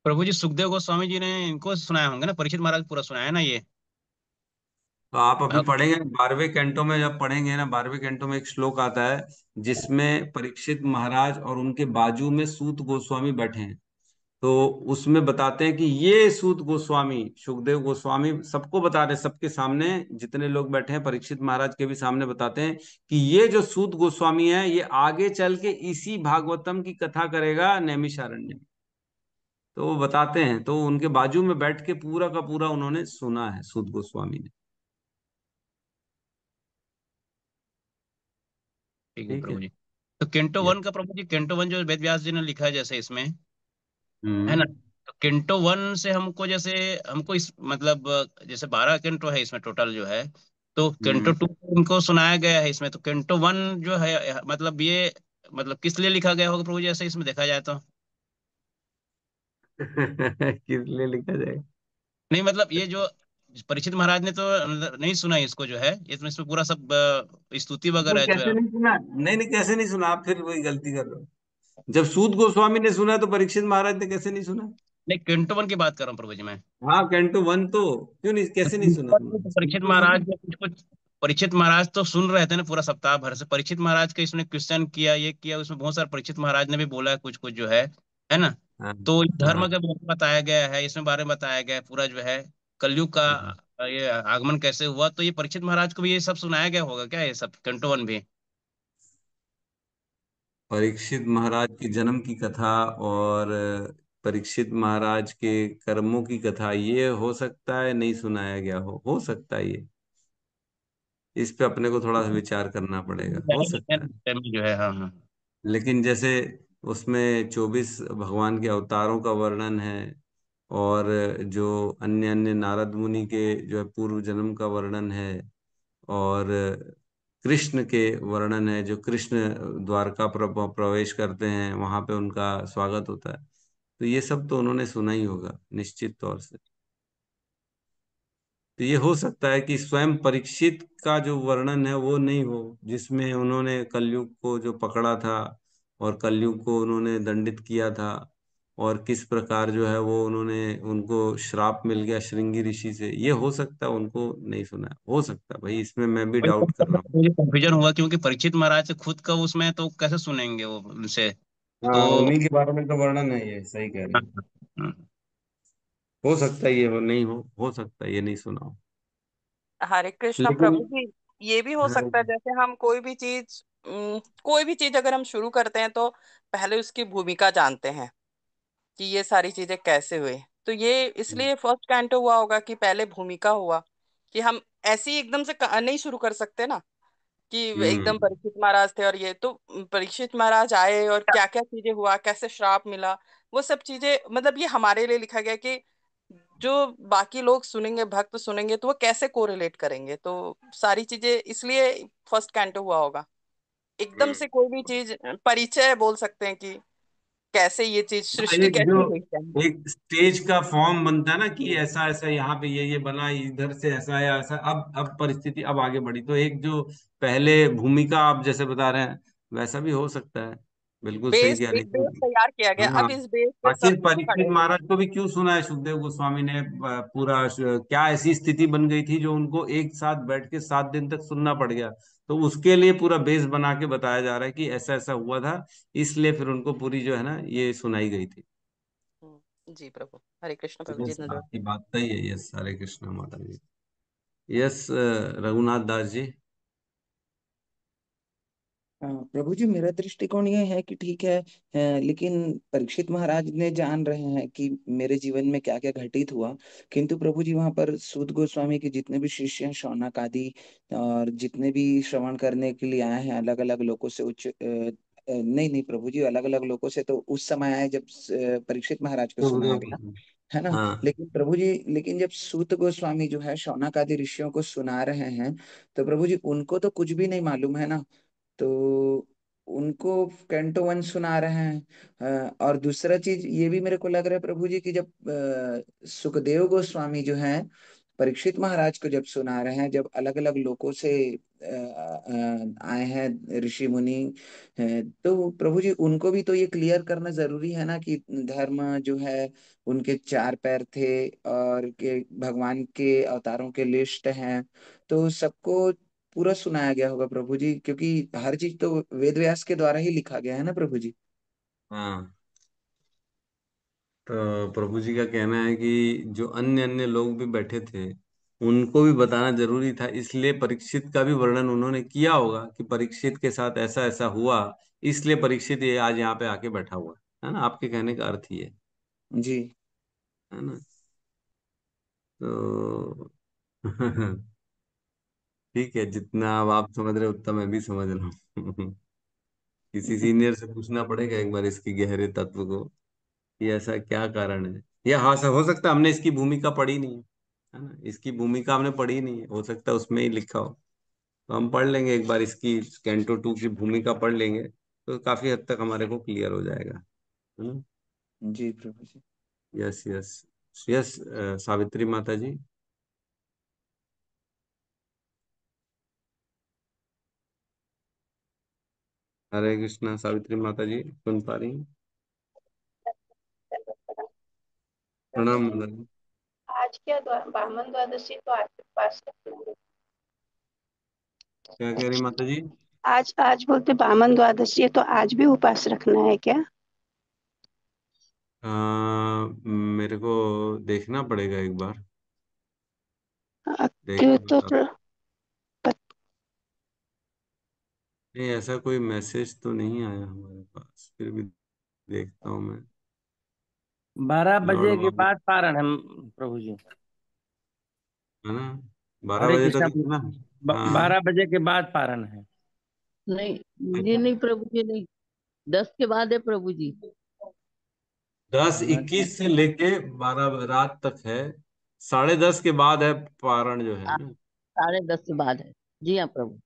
प्रभु जी सुखदेव गोस्वामी जी ने इनको सुनाया होंगे ना, परीक्षित महाराज पूरा सुनाया है ना ये। तो आप अभी भक्त पढ़ेंगे 12वें कैंटो में, जब पढ़ेंगे ना 12वें कैंटो में एक श्लोक आता है जिसमें परीक्षित महाराज और उनके बाजू में सूत गोस्वामी बैठे हैं। तो उसमें बताते हैं कि ये सूत गोस्वामी, सुखदेव गोस्वामी सबको बता रहे, सबके सामने जितने लोग बैठे हैं, परीक्षित महाराज के भी सामने बताते हैं कि ये जो सूत गोस्वामी है, ये आगे चल के इसी भागवतम की कथा करेगा नैमिषारण्य में। तो वो बताते हैं, तो उनके बाजू में बैठ के पूरा का पूरा उन्होंने सुना है सूत गोस्वामी ने। ठीक है ठीक है। प्रभु जी। तो केंटो ये वन का प्रभु जी, केंटो वन जो वेद व्यास जी ने लिखा है जैसे इसमें, है ना, हम्म। तो केंटो वन से हमको जैसे, हमको इस मतलब जैसे 12 केंटो है इसमें टोटल जो है, तो केंटो हम्म। टू इनको सुनाया गया है इसमें, तो केंटो वन जो है मतलब ये मतलब किस लिए लिखा गया होगा प्रभु जी, ऐसे इसमें देखा जाए तो। किस लिए लिखा जाए? नहीं मतलब ये जो परीक्षित महाराज ने तो नहीं सुना इसको जो है, इसमें इसमें पूरा सब स्तुति नहीं, वगैरह जो कैसे है। नहीं सुना? नहीं, नहीं, कैसे नहीं सुना? आप फिर वही गलती कर रहे हो। जब सूत गोस्वामी ने सुना तो परीक्षित महाराज ने कैसे नहीं सुना? नहीं केंटो वन की बात कर रहा हूँ प्रभु जी मैं। हाँ, कैंटो वन तो क्यों नहीं, कैसे नहीं सुना तो उन्होंने? सूत परीक्षित महाराज गोस्वामी। जो कुछ कुछ, परीक्षित महाराज तो सुन रहे थे ना पूरा सप्ताह भर से, परीक्षित महाराज का इसने क्वेश्चन किया, ये किया, उसमें बहुत सारे परीक्षित महाराज ने भी बोला है कुछ कुछ जो है ना। हाँ। तो धर्म हाँ। के बारे में बताया गया है, इसमें बारे में बताया गया है पूरा जो है, कलयुग का हाँ। ये आगमन कैसे हुआ, तो ये परीक्षित महाराज को भी ये सब सुनाया गया होगा क्या, ये सब कैंटो वन भी। परीक्षित महाराज के जन्म की कथा और परीक्षित महाराज के कर्मों की कथा, ये हो सकता है नहीं सुनाया गया हो सकता है ये। इस पे अपने को थोड़ा सा विचार करना पड़ेगा, हो सकता है। जो है, हाँ हाँ। लेकिन जैसे उसमें 24 भगवान के अवतारों का वर्णन है, और जो अन्य अन्य नारद मुनि के जो है पूर्व जन्म का वर्णन है, और कृष्ण के वर्णन है, जो कृष्ण द्वारका प्रवेश करते हैं, वहां पे उनका स्वागत होता है। तो ये सब तो उन्होंने सुना ही होगा निश्चित तौर से। तो ये हो सकता है कि स्वयं परीक्षित का जो वर्णन है वो नहीं हो, जिसमें उन्होंने कलयुग को जो पकड़ा था और कलयुग को उन्होंने दंडित किया था, और किस प्रकार जो है वो उन्होंने, उनको श्राप मिल गया श्रृंगी ऋषि से। ये हो सकता है उनको नहीं सुना है, हो सकता है भाई, इसमें मैं भी वही डाउट सब कर रहा मतलब हूँ। मुझे कंफ्यूजन हुआ, क्योंकि परीक्षित महाराज से खुद का उसमें तो कैसे सुनेंगे वो उनसे। हाँ, तो उन्हीं के बारे में तो वर्णन है, ये सही कह रही हाँ, है। हाँ, हो सकता है ये नहीं हो सकता है ये नहीं सुना हो। हरे कृष्णा लेकिन प्रभु जी। ये भी हो हाँ, सकता है, जैसे हम कोई भी चीज अगर हम शुरू करते हैं तो पहले उसकी भूमिका जानते हैं कि ये सारी चीजें कैसे हुई। तो ये इसलिए फर्स्ट कैंटो हुआ होगा कि पहले भूमिका हुआ, कि हम ऐसे ही एकदम से नहीं शुरू कर सकते ना, कि एकदम हम्म परीक्षित महाराज थे और ये तो परीक्षित महाराज आए और क्या क्या चीजें हुआ, कैसे श्राप मिला, वो सब चीजें मतलब ये हमारे लिए लिखा गया कि जो बाकी लोग सुनेंगे, भक्त सुनेंगे, तो वो कैसे कोरिलेट करेंगे। तो सारी चीजें इसलिए फर्स्ट कैंटो हुआ होगा। एकदम हम्म। से कोई भी चीज परिचय बोल सकते हैं कि कैसे ये चीज हाँ, सृष्टि एक जो कैसे हुई क्या। एक स्टेज का फॉर्म बनता है ना, कि ऐसा ऐसा यहाँ पे ये बना, इधर से ऐसा या ऐसा, अब परिस्थिति अब आगे बढ़ी, तो एक जो पहले भूमिका आप जैसे बता रहे हैं वैसा भी हो सकता है। बिल्कुल सही बेस कह रही एक बेस थी। तैयार किया गया, हाँ, अब इस बेस पे आखिर सब परीक्षित खड़े हैं। महाराज को भी क्यों सुना है सुखदेव गोस्वामी ने, पूरा क्या ऐसी स्थिति बन गई थी जो उनको एक साथ बैठ के 7 दिन तक सुनना पड़ गया। तो उसके लिए पूरा बेस बना के बताया जा रहा है कि ऐसा ऐसा हुआ था, इसलिए फिर उनको पूरी जो है ना ये सुनाई गई थी। जी प्रभु, हरे कृष्ण तो प्रभु जी यस, ने। आपकी बात सही है। यस, हरे कृष्णा माता जी। यस, रघुनाथ दास जी। हाँ प्रभु जी, मेरा दृष्टिकोण ये है कि ठीक है, लेकिन परीक्षित महाराज ने जान रहे हैं कि मेरे जीवन में क्या क्या घटित हुआ। किंतु प्रभु जी वहां पर सूत गोस्वामी के जितने भी शिष्य हैं, शौनक आदि, और जितने भी श्रवण करने के लिए आए हैं अलग अलग लोगों से, नहीं नहीं प्रभु जी, अलग अलग लोगों से तो उस समय आए जब परीक्षित महाराज को सुनाया सुखदेव गया, गोस्वामी। है ना। हाँ। लेकिन प्रभु जी, लेकिन जब सूत गोस्वामी जो है शौनक आदि ऋषियों को सुना रहे हैं, तो प्रभु जी उनको तो कुछ भी नहीं मालूम है ना। तो उनको कैंटो वन सुना रहे हैं। और दूसरा चीज ये भी मेरे को लग रहा है प्रभु जी, कि जब सुखदेव गोस्वामी जो हैं परीक्षित महाराज को जब सुना रहे हैं, जब अलग अलग लोगों से आए हैं ऋषि मुनि, तो प्रभु जी उनको भी तो ये क्लियर करना जरूरी है ना कि धर्म जो है उनके 4 पैर थे, और के भगवान के अवतारों के लिस्ट हैं। तो सबको पूरा सुनाया गया होगा प्रभु जी, क्योंकि हर चीज तो वेद व्यास के द्वारा ही लिखा गया है ना प्रभु जी। हाँ, तो प्रभु जी का कहना है कि जो अन्य अन्य लोग भी बैठे थे उनको भी बताना जरूरी था, इसलिए परीक्षित का भी वर्णन उन्होंने किया होगा कि परीक्षित के साथ ऐसा ऐसा हुआ, इसलिए परीक्षित ये आज यहाँ पे आके बैठा हुआ है ना। आपके कहने का अर्थ ये जी। है ना। तो ठीक है, जितना अब आप समझ रहे हो उतना मैं भी समझ रहा हूँ। किसी सीनियर से पूछना पड़ेगा एक बार इसकी गहरे तत्व को, कि ऐसा क्या कारण है। या हाँ, सब हो सकता है हमने इसकी भूमिका पढ़ी नहीं है ना, इसकी भूमिका हमने पढ़ी नहीं है, हो सकता है उसमें ही लिखा हो। तो हम पढ़ लेंगे एक बार इसकी कैंटो 2 की भूमिका पढ़ लेंगे, तो काफी हद तक हमारे को क्लियर हो जाएगा, है ना। जी Prabhu ji. Yes yes. Yes, Savitri Mata ji. हरे कृष्णा सावित्री माता जी, सुन पा रही हैं? प्रणाम माता जी। आज क्या बामन द्वादशी तो आपके पास है। क्या कह रही माता जी? आज आज बोलते बामन द्वादशी है, तो आज भी उपवास रखना है क्या? मेरे को देखना पड़ेगा एक बार, देख क्यों के तो बता। नहीं, ऐसा कोई मैसेज तो नहीं आया हमारे पास, फिर भी देखता हूँ मैं। 12 बजे लॉर्ड के बाबू, बाद पारण है प्रभु जी। है ना, 12 हरे बजे कृष्णा। तक ही है ना। हाँ। 12 बजे के बाद पारण है। नहीं, ये नहीं प्रभु जी, नहीं। 10 के बाद है प्रभु जी। 10:21 से लेके 12 रात तक है, 10:30 के बाद है पारण जो है हाँ, ना। 10:30 के बाद है। जी हाँ प्रभु,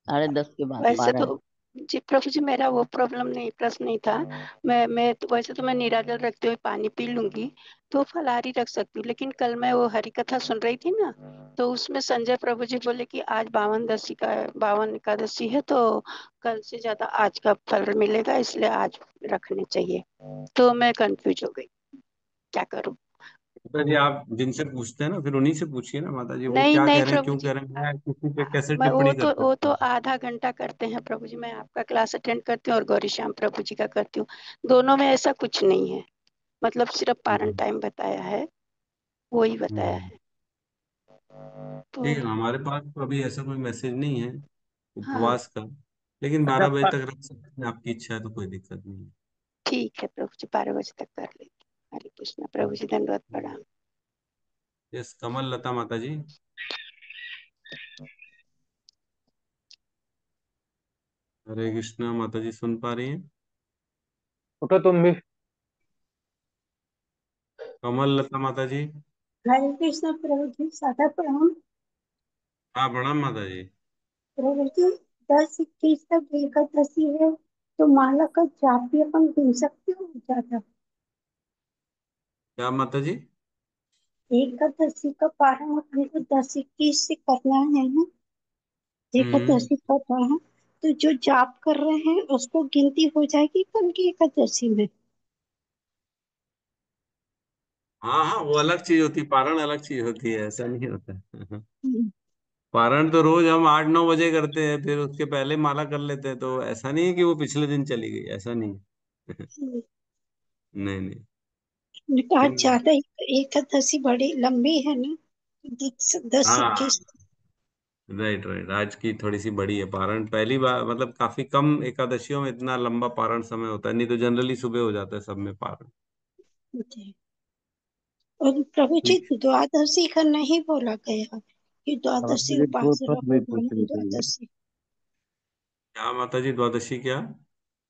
10:30 के बाद वैसे पारण। तो जी प्रभु जी, मेरा वो प्रॉब्लम नहीं, प्रश्न नहीं था। मैं तो वैसे तो मैं नीराजल रखते हुए पानी पी लूंगी, तो फलाहारी रख सकती हूँ। लेकिन कल मैं वो हरि कथा सुन रही थी ना, तो उसमें संजय प्रभु जी बोले कि आज 52 एकादशी है, तो कल से ज्यादा आज का फल मिलेगा, इसलिए आज रखने चाहिए। तो मैं कंफ्यूज हो गई, क्या करूँ। माता जी आप जिनसे पूछते हैं ना फिर उन्हीं से पूछिए ना माता जी, वो नहीं क्या नहीं कह रहे हैं प्रभु क्यों जी, कह रहे हैं, मैं किसी पे कैसे मैं टिप्पणी कर वो सकता तो हूँ। आधा घंटा करते हैं प्रभु जी। मैं आपका क्लास अटेंड करती हूँ और गौरी श्याम प्रभु जी का करती हूँ। दोनों में ऐसा कुछ नहीं है, मतलब सिर्फ पारण हम्म, टाइम बताया है, वो ही बताया हम्म। है। तो ठीक है, हमारे पास तो अभी ऐसा कोई मैसेज नहीं है हाँ, उपवास का, लेकिन अच्छा 12 बजे तक रख सकते हैं, आपकी इच्छा है तो कोई दिक्कत नहीं है। ठीक है प्रभु जी, 12 बजे तक कर लेंगे। हरे कृष्णा प्रभु जी, दंडवत प्रणाम। यस, कमल लता माता जी। हरे कृष्णा माता जी, सुन पा रही हैं? उठो तुम भी। कमल लता माता जी। हरे कृष्ण प्रभु जी, सादा प्रणाम। हाँ प्रणाम माता जी। प्रभु जी, 10-21 तक एकादशी है, तो माला का जाप भी अपन गिन सकते हो ज्यादा? क्या माता जी? एकादशी का पारण अपन को 10-21 से करना है ना, हम्म। एकादशी का पारण। तो जो जाप कर रहे हैं उसको गिनती हो जाएगी कल की एकादशी में? हाँ हाँ, वो अलग चीज होती है, पारण अलग चीज होती है, ऐसा नहीं होता है। हम्म, पारण तो रोज हम 8-9 बजे करते हैं, फिर उसके पहले माला कर लेते हैं, तो ऐसा नहीं है कि वो पिछले दिन चली गई, ऐसा नहीं है। हम्म। नहीं नहीं। आज लेकिन ज्यादा एकादशी बड़ी लंबी है ना, 10-21। हाँ, राइट राइट, आज की थोड़ी सी बड़ी है पारण, पहली बार, मतलब काफी कम एकादशियों में इतना लंबा पारण समय होता है, नहीं तो जनरली सुबह हो जाता है सब में पारण। और प्रभु जी, ठीक। द्वादशी का नहीं बोला गया कि हाँ द्वादशी मुझे दो उपास तो रहो, वही पूछ ब्राह्मण रही थी। द्वादशी क्या माता जी, द्वादशी क्या?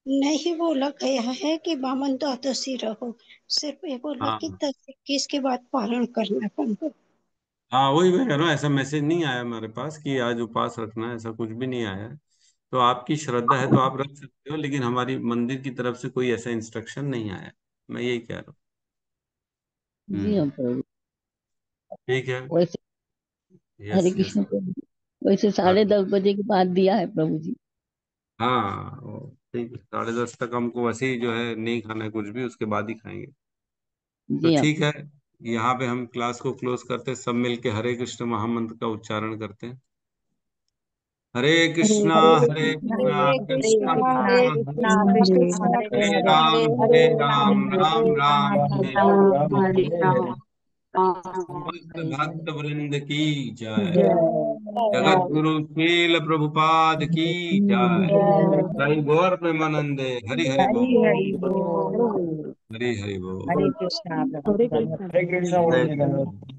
नहीं बोला गया है कि बामन द्वादशी रहो। सिर्फ ये बोला कि हाँ 10-21 के बाद पारण करना पंडित। हाँ, वही मैं कह रहा हूँ, ऐसा मैसेज नहीं आया मेरे पास कि आज उपवास रखना है, ऐसा कुछ भी नहीं आया है। तो आपकी श्रद्धा है तो आप रख सकते हो, लेकिन हमारी मंदिर की तरफ से कोई ऐसा इंस्ट्रक्शन नहीं आया, मैं यही कह रहा हूँ। जी हाँ हम्म। प्रभु। ठीक है। वैसे यस हरे यस। कृष्ण प्रभु जी, वैसे हाँ 10:30 बजे के बाद दिया है प्रभु जी। हाँ, ठीक है, 10:30 तक हमको वैसे ही जो है नहीं खाना है कुछ भी, उसके बाद ही खाएंगे। तो जी हाँ ठीक प्रभु। है, यहाँ पे हम क्लास को क्लोज करते हैं, सब मिलके हरे कृष्ण महामंत्र का उच्चारण करते हैं। हरे कृष्णा हरे हरे कृष्ण कृष्णा हरे कृष्ण कृष्ण हरे कृष्ण कृष्णा हरे हरे हरे, कृष्णा हरे कृष्ण राम कृष्ण हरे हरे राम राम राम हरे राम राम हरे राम हरे, हरे राम। समस्त भक्त वृंद की जय। जय जगत गुरु श्रील प्रभुपाद की जय। जय। जय गौर प्रेमानंदे, हरि हरि हरि बोल। हरि बोल। हरि हरि बोल। हरे कृष्णा प्रभु हरे धन्यवाद। कृष्ण हरे प्रभु कृष्णा जी। जय बोलिए श्री धन्यवाद। राम।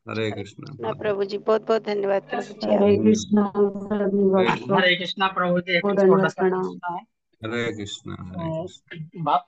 हरे हरे कृष्णा। कृष्णा प्रभु जी, बहुत बहुत धन्यवाद प्रभु जी हरे आपका। हम्म, कृष्ण हरे हरे कृष्ण प्रभु जी, एक छोटा सा प्रश्न है। हरे कृष्णा हरे कृष्ण। बात